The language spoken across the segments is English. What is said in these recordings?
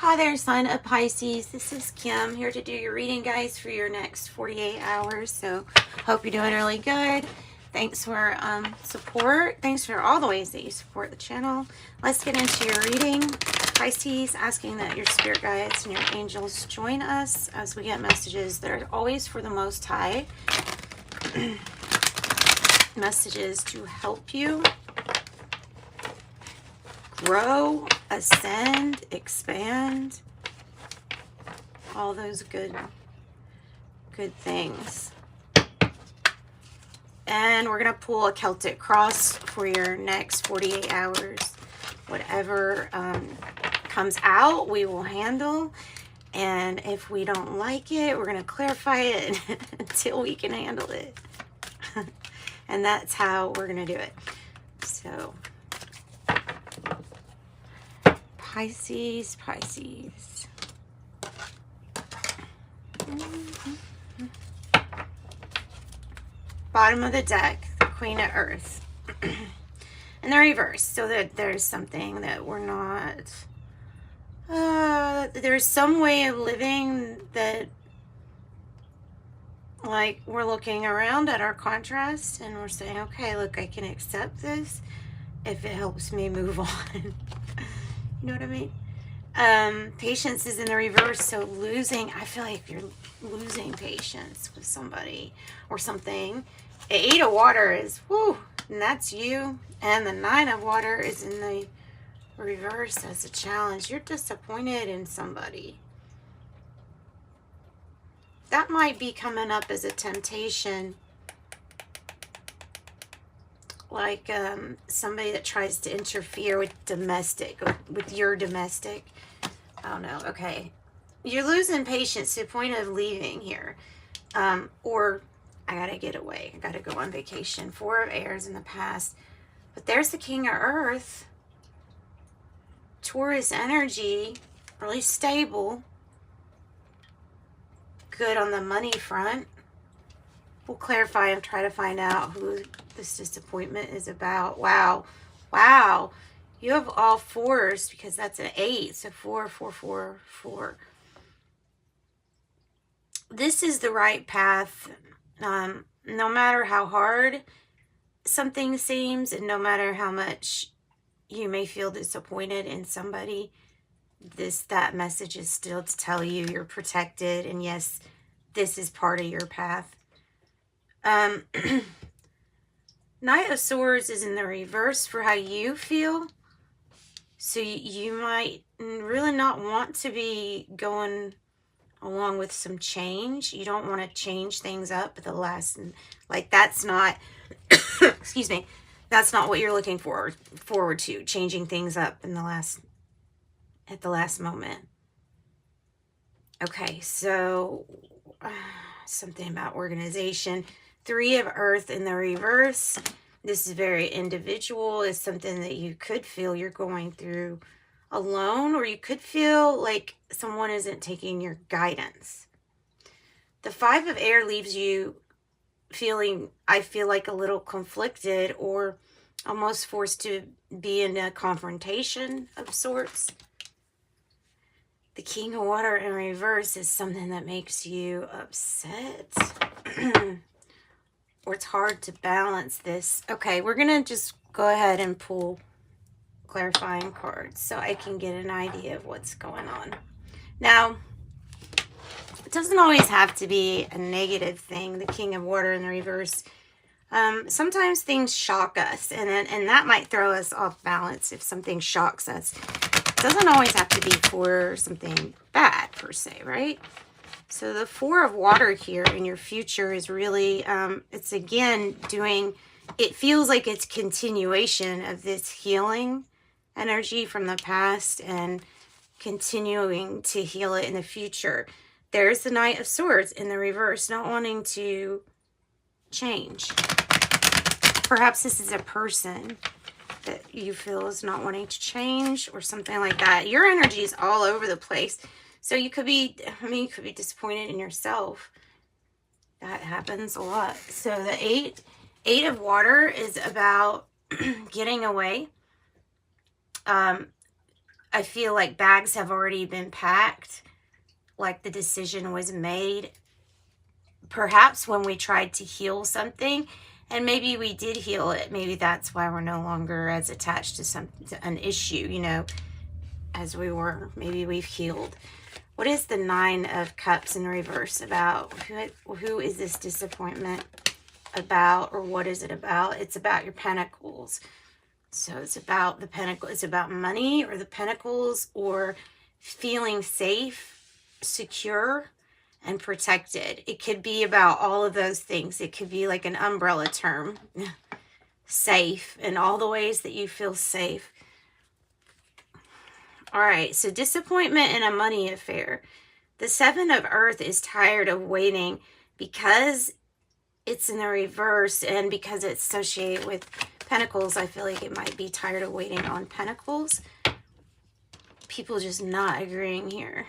Hi there, sign of Pisces. This is Kim here to do your reading, guys, for your next 48 hours. So hope you're doing really good. Thanks for support. Thanks for all the ways that you support the channel. Let's get into your reading. Pisces, asking that your spirit guides and your angels join us as we get messages that are always for the Most High. Messages to help you grow, ascend, expand, all those good things. And we're going to pull a Celtic cross for your next 48 hours. Whatever comes out, we will handle. And if we don't like it, we're going to clarify it until we can handle it. And that's how we're going to do it. So Pisces. Bottom of the deck, the Queen of Earth. And the reverse, so that there's something that we're not... there's some way of living that, like, we're looking around at our contrast and we're saying, okay, look, I can accept this if it helps me move on. You know what I mean? Patience is in the reverse, so I feel like you're losing patience with somebody or something. The 8 of water is, whoo, and that's you. And the 9 of water is in the reverse as a challenge. You're disappointed in somebody. That might be coming up as a temptation. Like somebody that tries to interfere with with your domestic. I don't know. Okay. You're losing patience to the point of leaving here. Or I got to get away. I got to go on vacation. 4 of Airs in the past. But there's the King of Earth. Taurus energy. Really stable. Good on the money front. We'll clarify and try to find out who this disappointment is about. Wow. You have all 4s because that's an 8. So 4, 4, 4, 4. This is the right path. No matter how hard something seems and no matter how much you may feel disappointed in somebody, that message is still to tell you you're protected. And yes, this is part of your path. Knight of Swords is in the reverse for how you feel. So you might really not want to be going along with some change. You don't want to change things up at the last, like that's not, excuse me, that's not what you're looking forward to, changing things up at the last moment. Okay, so something about organization. 3 of Earth in the reverse. This is very individual. It's something that you could feel you're going through alone, or you could feel like someone isn't taking your guidance. The 5 of Air leaves you feeling, I feel like, a little conflicted or almost forced to be in a confrontation of sorts. The King of Water in reverse is something that makes you upset. Or it's hard to balance this. Okay, we're going to just go ahead and pull clarifying cards so I can get an idea of what's going on. Now, it doesn't always have to be a negative thing. The King of Water in the reverse. Sometimes things shock us, and that might throw us off balance if something shocks us. It doesn't always have to be for something bad per se, right? So the 4 of Water here in your future is really, it's again it feels like it's continuation of this healing energy from the past and continuing to heal it in the future. There's the Knight of Swords in the reverse, not wanting to change. Perhaps this is a person that you feel is not wanting to change or something like that. Your energy is all over the place. So you could be, you could be disappointed in yourself. That happens a lot. So the 8 of Water is about getting away. I feel like bags have already been packed, like the decision was made. Perhaps when we tried to heal something, and maybe we did heal it. Maybe that's why we're no longer as attached to an issue, you know, as we were. Maybe we've healed. What is the Nine of Cups in reverse about? Who is this disappointment about, or what is it about? It's about your pentacles. So it's about the pentacle. It's about money or the pentacles, or feeling safe, secure, and protected. It could be about all of those things. It could be like an umbrella term. Safe, in all the ways that you feel safe. All right, so disappointment in a money affair. The Seven of Earth is tired of waiting because it's in the reverse, and because it's associated with Pentacles. I feel like it might be tired of waiting on Pentacles. People just not agreeing here.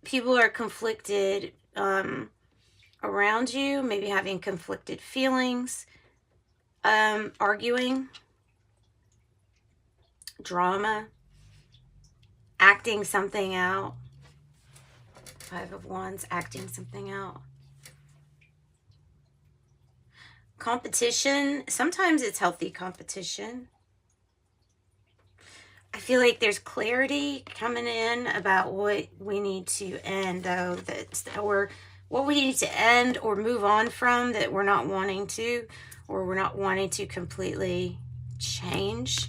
People are conflicted around you, maybe having conflicted feelings, arguing, drama, acting something out. Five of Wands, acting something out. Competition. Sometimes it's healthy competition. I feel like there's clarity coming in about what we need to end, though, or what we need to end or move on from, that we're not wanting to, or we're not wanting to completely change.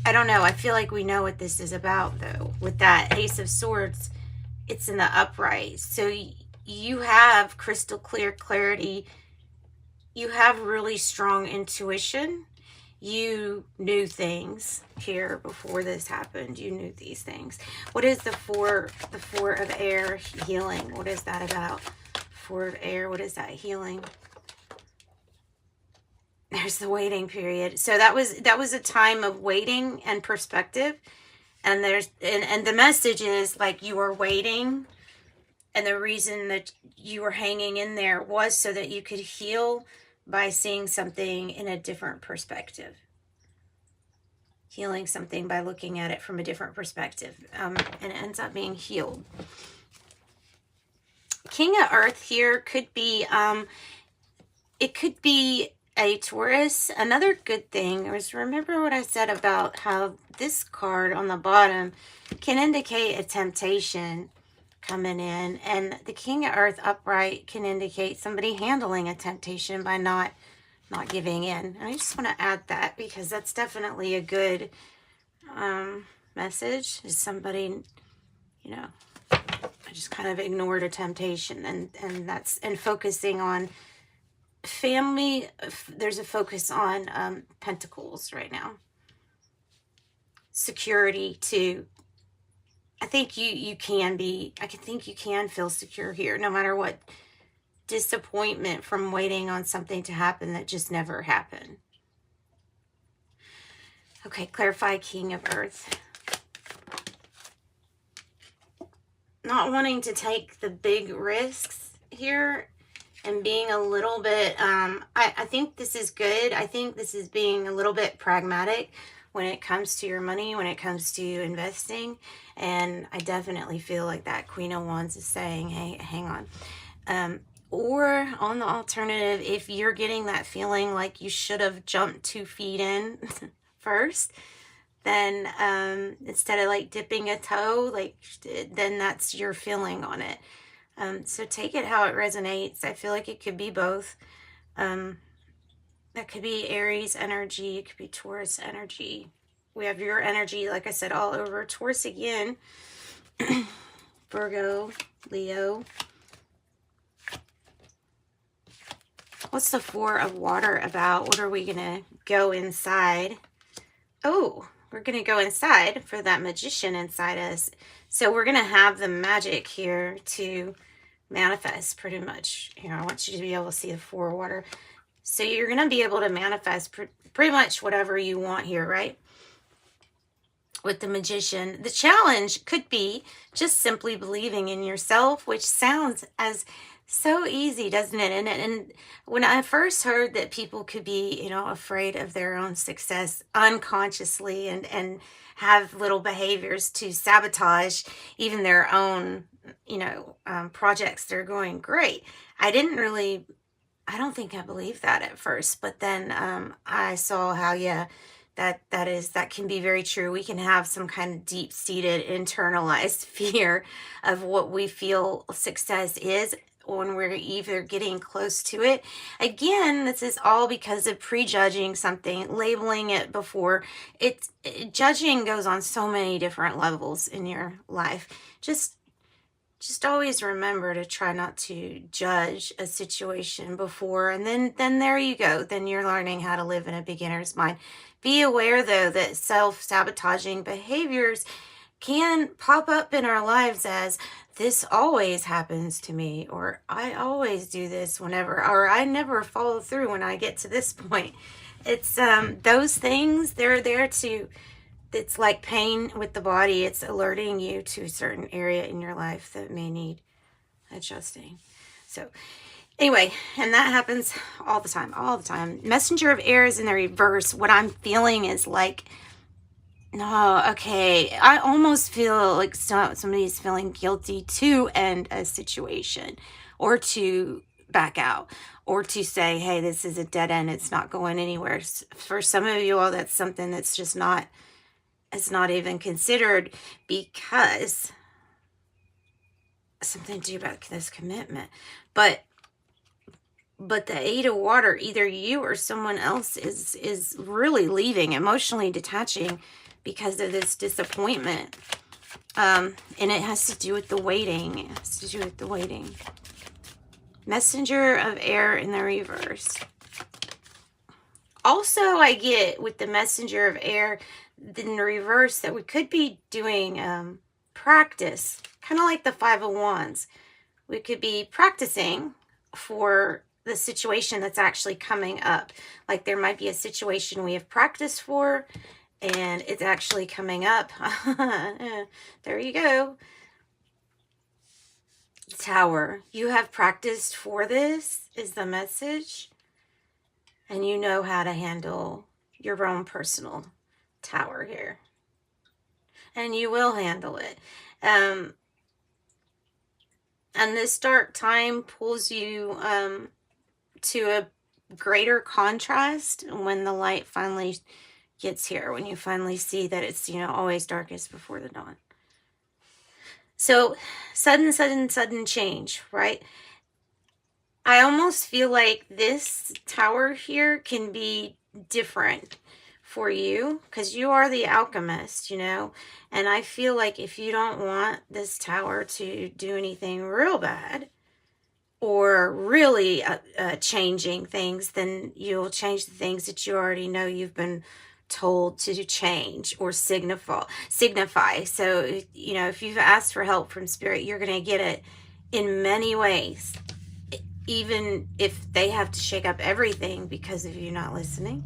I don't know. I feel like we know what this is about, though. With that Ace of Swords, it's in the upright. So you have crystal clear clarity. You have really strong intuition. You knew things here before this happened. You knew these things. What is the four of air? Healing. What is that about? Four of air. What is that? Healing. There's the waiting period. So that was a time of waiting and perspective. And and the message is like you were waiting, and the reason that you were hanging in there was so that you could heal by seeing something in a different perspective. Healing something by looking at it from a different perspective. And it ends up being healed. King of Earth here could be, it could be a Taurus. Another good thing was, remember what I said about how this card on the bottom can indicate a temptation coming in, and the King of Earth upright can indicate somebody handling a temptation by not giving in. And I just want to add that because that's definitely a good message. Is somebody, you know, I just kind of ignored a temptation, and focusing on family. There's a focus on Pentacles right now. Security too. I think you can feel secure here, no matter what disappointment from waiting on something to happen that just never happened. Okay, clarify King of Earth. Not wanting to take the big risks here and being a little bit, I think this is good. I think this is being a little bit pragmatic when it comes to your money, when it comes to investing. And I definitely feel like that Queen of Wands is saying, hey, hang on. Or on the alternative, if you're getting that feeling like you should have jumped 2 feet in first, then instead of like dipping a toe, then that's your feeling on it. So take it how it resonates. I feel like it could be both. That could be Aries energy. It could be Taurus energy. We have your energy, like I said, all over. Taurus again. Virgo, Leo. What's the Four of Water about? What are we going to go inside? Oh, we're going to go inside for that magician inside us. So we're going to have the magic here to manifest pretty much. Here, I want you to be able to see the Four of Water. So you're going to be able to manifest pretty much whatever you want here, right? With the magician. The challenge could be just simply believing in yourself, which sounds as So easy, doesn't it? And when I first heard that people could be, afraid of their own success unconsciously and have little behaviors to sabotage even their own, projects, they're going great. I didn't really, I don't think I believed that at first, but then I saw how, yeah, that can be very true. We can have some kind of deep-seated internalized fear of what we feel success is when we're either getting close to it. Again, this is all because of prejudging something, labeling it before. Judging goes on so many different levels in your life. Just always remember to try not to judge a situation before, and then there you go. Then you're learning how to live in a beginner's mind. Be aware, though, that self-sabotaging behaviors can pop up in our lives as this always happens to me, or I always do this whenever, or I never follow through when I get to this point. It's those things, they're there to, it's like pain with the body. It's alerting you to a certain area in your life that may need adjusting. So anyway, and that happens all the time. Messenger of air is in the reverse. What I'm feeling is like, no, okay, I almost feel like somebody's feeling guilty to end a situation, or to back out, or to say, hey, this is a dead end, it's not going anywhere. For some of you all, that's something that's just not, it's not even considered, because something to do about this commitment. But the Eight of Water, either you or someone else is really leaving, emotionally detaching because of this disappointment. And it has to do with the waiting. Messenger of air in the reverse. Also, I get with the messenger of air in the reverse that we could be doing practice, kind of like the Five of Wands. We could be practicing for the situation that's actually coming up. Like there might be a situation we have practiced for, and it's actually coming up. There you go. Tower. You have practiced for this is the message, and you know how to handle your own personal tower here, and you will handle it. And this dark time pulls you to a greater contrast when the light finally gets here, when you finally see that it's, always darkest before the dawn. So sudden change, right? I almost feel like this tower here can be different for you because you are the alchemist, and I feel like if you don't want this tower to do anything real bad or really changing things, then you'll change the things that you already know you've been told to change or signify. So, if you've asked for help from spirit, you're going to get it in many ways, even if they have to shake up everything because of you not listening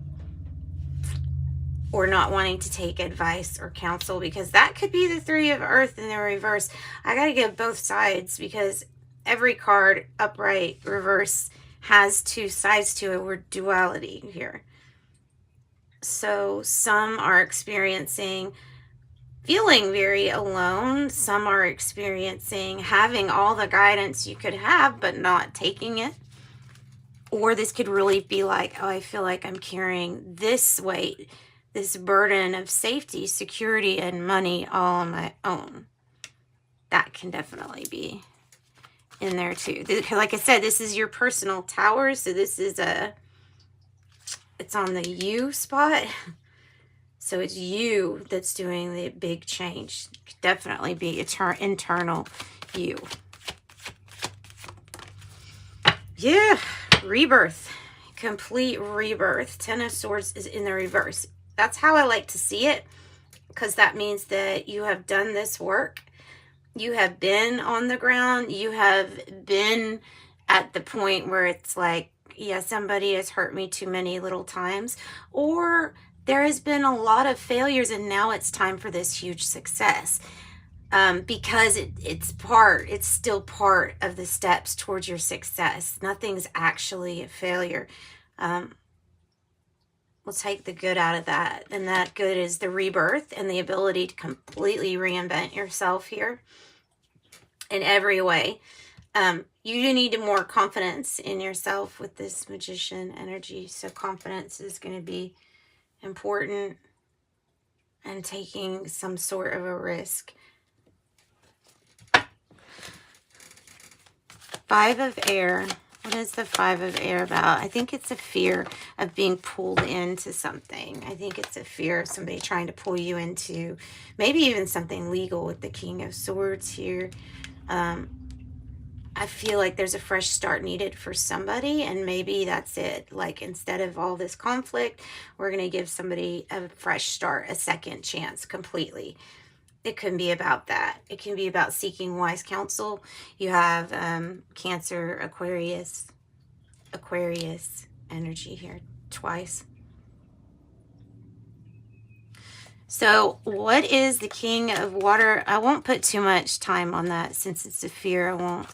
or not wanting to take advice or counsel, because that could be the Three of Earth in the reverse. I got to give both sides, because every card, upright, reverse, has two sides to it. We're duality here. So some are experiencing feeling very alone. Some are experiencing having all the guidance you could have, but not taking it. Or this could really be like, oh, I feel like I'm carrying this weight, this burden of safety, security, and money all on my own. That can definitely be in there too. Like I said, this is your personal tower. So this is it's on the you spot. So it's you that's doing the big change. Could definitely be internal you. Yeah, rebirth. Complete rebirth. Ten of Swords is in the reverse. That's how I like to see it, because that means that you have done this work. You have been on the ground. You have been at the point where it's like, yeah, somebody has hurt me too many little times, or there has been a lot of failures and now it's time for this huge success. because it's still part of the steps towards your success. Nothing's actually a failure. We'll take the good out of that. And that good is the rebirth and the ability to completely reinvent yourself here in every way. You need more confidence in yourself with this Magician energy. So confidence is going to be important, and taking some sort of a risk. Five of Air. What is the Five of Air about? I think it's a fear of being pulled into something. I think it's a fear of somebody trying to pull you into maybe even something legal with the King of Swords here. I feel like there's a fresh start needed for somebody, and maybe that's it. Like, instead of all this conflict, we're going to give somebody a fresh start, a second chance completely. It can be about that. It can be about seeking wise counsel. You have Cancer, Aquarius energy here twice. So what is the King of Water? I won't put too much time on that since it's a fear. I won't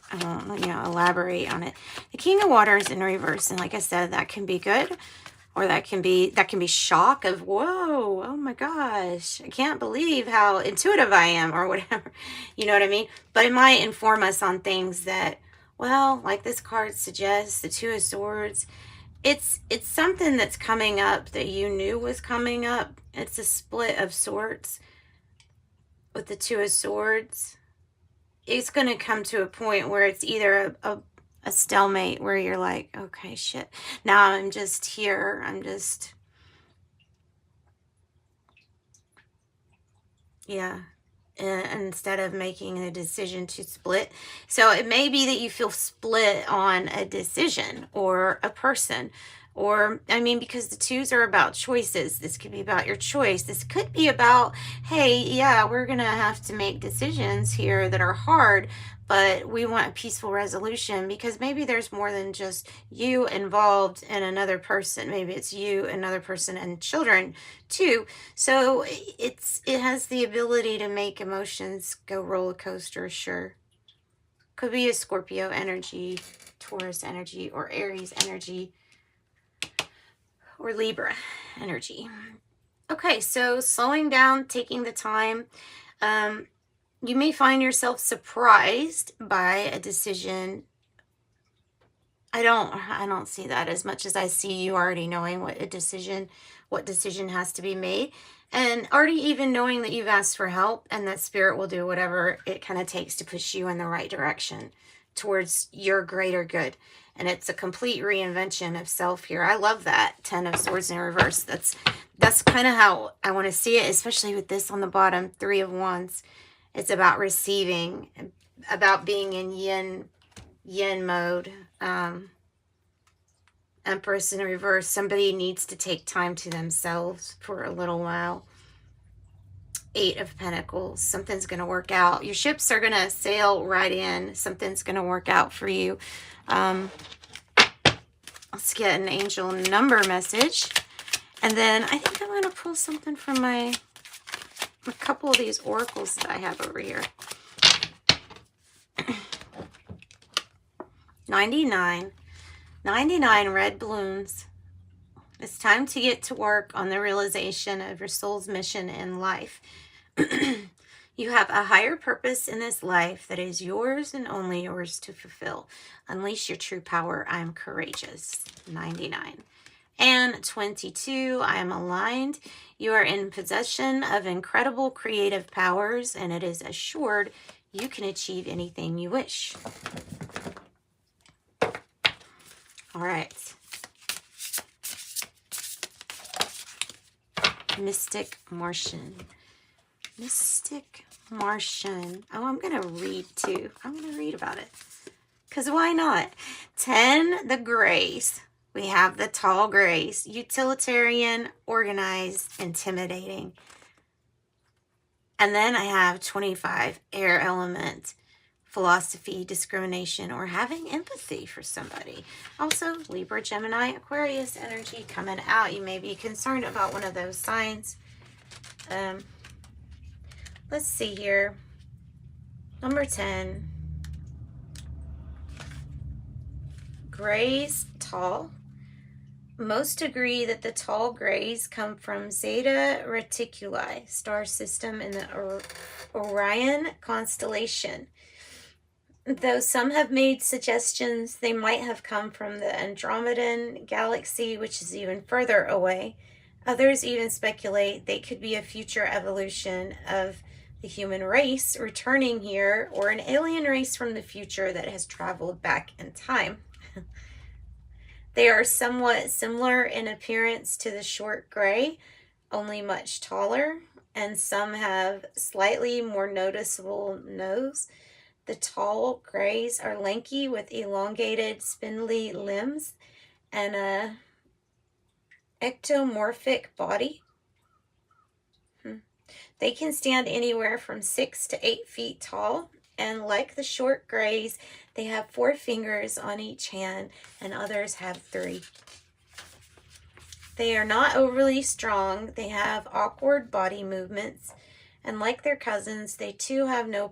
elaborate on it. The King of Water is in reverse, and like I said, that can be good, or that can be shock of, whoa, oh my gosh, I can't believe how intuitive I am, or whatever. You know what I mean? But it might inform us on things that, well, like this card suggests, the Two of Swords. It's something that's coming up that you knew was coming up. It's a split of sorts with the Two of Swords. It's going to come to a point where it's either a stalemate, where you're like, okay, shit, now I'm just here. Yeah. Instead of making a decision to split. So it may be that you feel split on a decision or a person, or, I mean, because the twos are about choices. This could be about your choice. This could be about, hey, yeah, we're going to have to make decisions here that are hard, but we want a peaceful resolution, because maybe there's more than just you involved and another person. Maybe it's you, another person, and children too. So it has the ability to make emotions go roller coaster, sure. Could be a Scorpio energy, Taurus energy, or Aries energy, or Libra energy. Okay, so slowing down, taking the time. You may find yourself surprised by a decision. I don't see that as much as I see you already knowing what decision has to be made, and already even knowing that you've asked for help, and that Spirit will do whatever it kind of takes to push you in the right direction towards your greater good. And it's a complete reinvention of self here. I love that. 10 of Swords in reverse. That's kind of how I want to see it, especially with this on the bottom, 3 of Wands. It's about receiving, about being in yin mode. Empress in reverse. Somebody needs to take time to themselves for a little while. 8 of Pentacles. Something's going to work out. Your ships are going to sail right in. Something's going to work out for you. Let's get an angel number message. And then I think I'm going to pull something from a couple of these oracles that I have over here. 99 red balloons. It's time to get to work on the realization of your soul's mission in life. You have a higher purpose in this life that is yours and only yours to fulfill. Unleash your true power. I am courageous. 99. And 22, I am aligned. You are in possession of incredible creative powers, and it is assured you can achieve anything you wish. All right. Mystic Martian. Mystic Martian. Oh, I'm going to read too. I'm going to read about it. Because why not? 10, the Grace. We have the tall grace. Utilitarian, organized, intimidating. And then I have 25, air element. Philosophy, discrimination, or having empathy for somebody. Also, Libra, Gemini, Aquarius energy coming out. You may be concerned about one of those signs. Let's see here. Number 10. Grays tall. Most agree that the tall grays come from Zeta Reticuli star system in the Orion constellation. Though some have made suggestions they might have come from the Andromedan galaxy, which is even further away, others even speculate they could be a future evolution of the human race returning here, or an alien race from the future that has traveled back in time. They are somewhat similar in appearance to the short gray, only much taller, and some have slightly more noticeable nose. The tall grays are lanky with elongated, spindly limbs and a ectomorphic body. They can stand anywhere from 6 to 8 feet tall, and like the short grays, they have 4 fingers on each hand, and others have 3. They are not overly strong. They have awkward body movements, and like their cousins, they too have no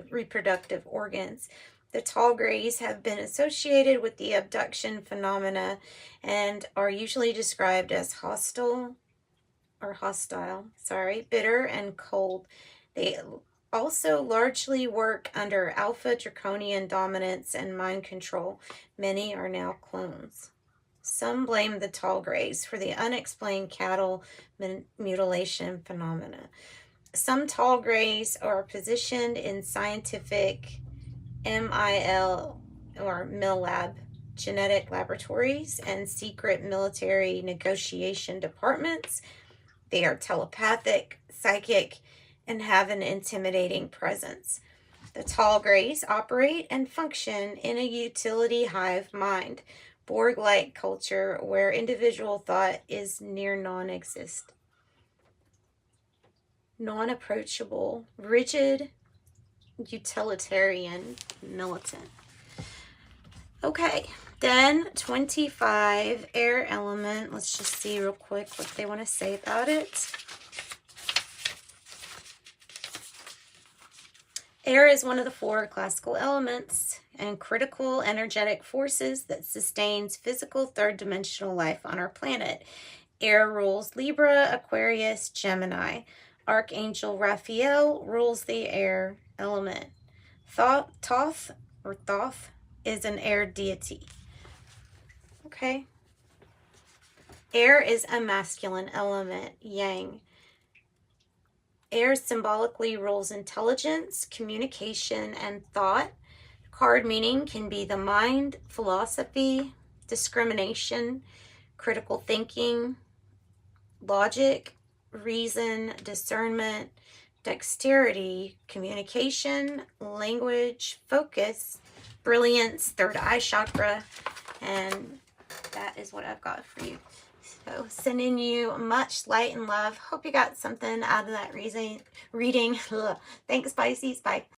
reproductive organs. The tall grays have been associated with the abduction phenomena and are usually described as hostile, bitter and cold. They also largely work under alpha draconian dominance and mind control. Many are now clones. Some blame the tall grays for the unexplained cattle mutilation phenomena. Some tall grays are positioned in scientific MIL or MILLAB genetic laboratories and secret military negotiation departments. They are telepathic, psychic, and have an intimidating presence. The tall grays operate and function in a utility hive mind, Borg-like culture where individual thought is near non-existent. Non-approachable, rigid, utilitarian, militant. Okay, then 25, air element. Let's just see real quick what they want to say about it. Air is one of the 4 classical elements and critical energetic forces that sustains physical third-dimensional life on our planet. Air rules Libra, Aquarius, Gemini. Archangel Raphael rules the air element. Thoth is an air deity. Okay. Air is a masculine element, yang. Air symbolically rules intelligence, communication, and thought. Card meaning can be the mind, philosophy, discrimination, critical thinking, logic, reason, discernment, dexterity, communication, language, focus, brilliance, third eye chakra, and that is what I've got for you. So sending you much light and love. Hope you got something out of that reading. Thanks, Pisces. Bye.